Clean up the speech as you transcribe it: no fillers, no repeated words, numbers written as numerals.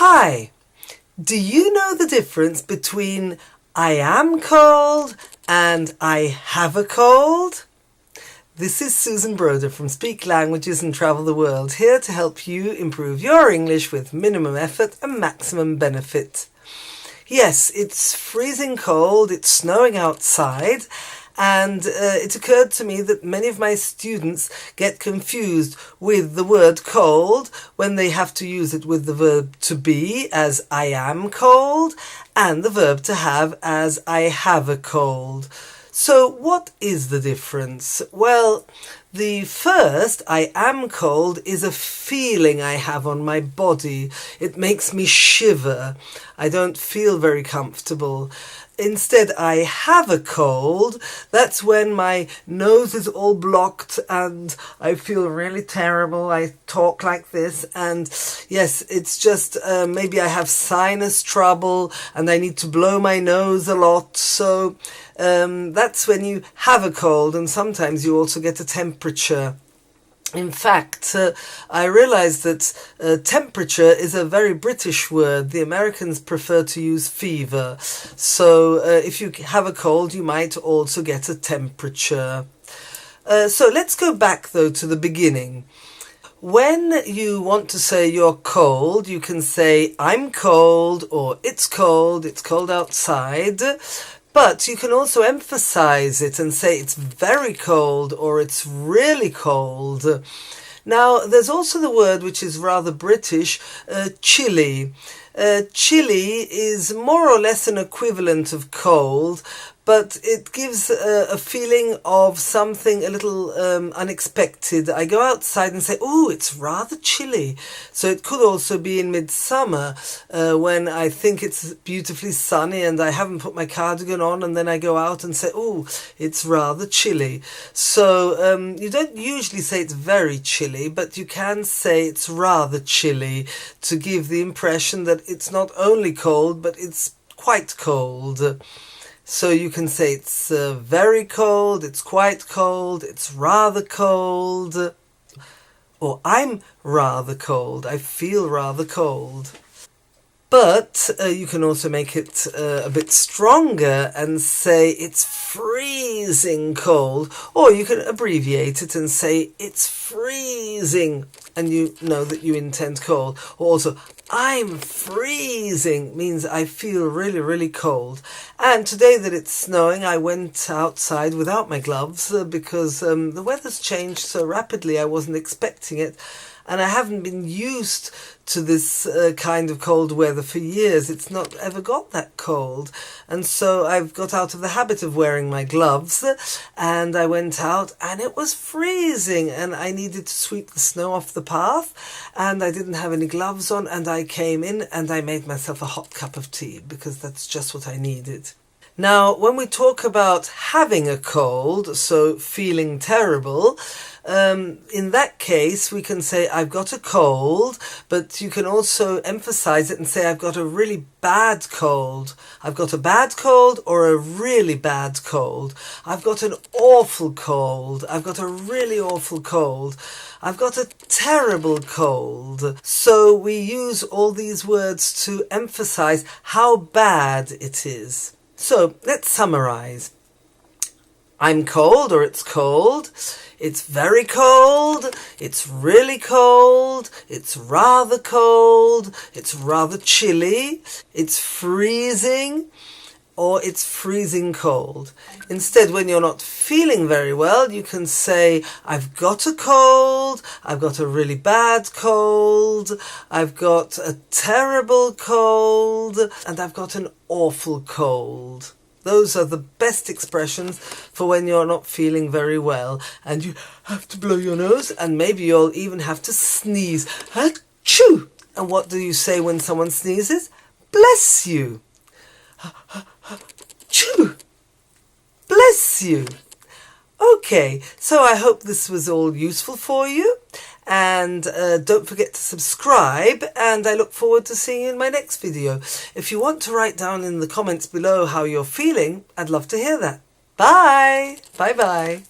Hi, do you know the difference between I am cold and I have a cold? This is Susan Broder from Speak Languages and Travel the World, here to help you improve your English with minimum effort and maximum benefit. Yes, it's freezing cold, it's snowing outside, and it occurred to me that many of my students get confused with the word cold when they have to use it with the verb to be as I am cold and the verb to have as I have a cold. So what is the difference? Well, the first, I am cold, is a feeling I have on my body. It makes me shiver. I don't feel very comfortable. Instead, I have a cold. That's when my nose is all blocked and I feel really terrible. I talk like this, and yes, it's just maybe I have sinus trouble and I need to blow my nose a lot. So that's when you have a cold, and sometimes you also get a temperature. In fact, I realized that temperature is a very British word. The Americans prefer to use fever. So if you have a cold, you might also get a temperature. So let's go back, though, to the beginning. When you want to say you're cold, you can say I'm cold or it's cold outside. But you can also emphasize it and say it's very cold or it's really cold. Now, there's also the word which is rather British, chilly. Chilly is more or less an equivalent of cold, but it gives a feeling of something a little unexpected. I go outside and say, "Ooh, it's rather chilly." So it could also be in midsummer when I think it's beautifully sunny and I haven't put my cardigan on, and then I go out and say, "Ooh, it's rather chilly." So you don't usually say it's very chilly, but you can say it's rather chilly to give the impression that it's not only cold, but it's quite cold. So you can say it's very cold, it's quite cold, it's rather cold, or I'm rather cold, I feel rather cold. But you can also make it a bit stronger and say it's freezing cold, or you can abbreviate it and say it's freezing, and you know that you intend cold. Or also, I'm freezing means I feel really, really cold. And today that it's snowing, I went outside without my gloves because the weather's changed so rapidly, I wasn't expecting it. And I haven't been used to this kind of cold weather for years. It's not ever got that cold. And so I've got out of the habit of wearing my gloves, and I went out and it was freezing and I needed to sweep the snow off the path, and I didn't have any gloves on, and I came in and I made myself a hot cup of tea because that's just what I needed. Now, when we talk about having a cold, so feeling terrible, in that case, we can say I've got a cold, but you can also emphasize it and say I've got a really bad cold. I've got a bad cold or a really bad cold. I've got an awful cold. I've got a really awful cold. I've got a terrible cold. So we use all these words to emphasize how bad it is. So let's summarize. I'm cold or it's cold. It's very cold. It's really cold. It's rather cold. It's rather chilly. It's freezing, or it's freezing cold. Instead, when you're not feeling very well, you can say, I've got a cold, I've got a really bad cold, I've got a terrible cold, and I've got an awful cold. Those are the best expressions for when you're not feeling very well and you have to blow your nose, and maybe you'll even have to sneeze. Achoo! And what do you say when someone sneezes? Bless you. Achoo! Bless you. Okay, so I hope this was all useful for you, and don't forget to subscribe, and I look forward to seeing you in my next video. If you want to write down in the comments below how you're feeling, I'd love to hear that. Bye! Bye-bye.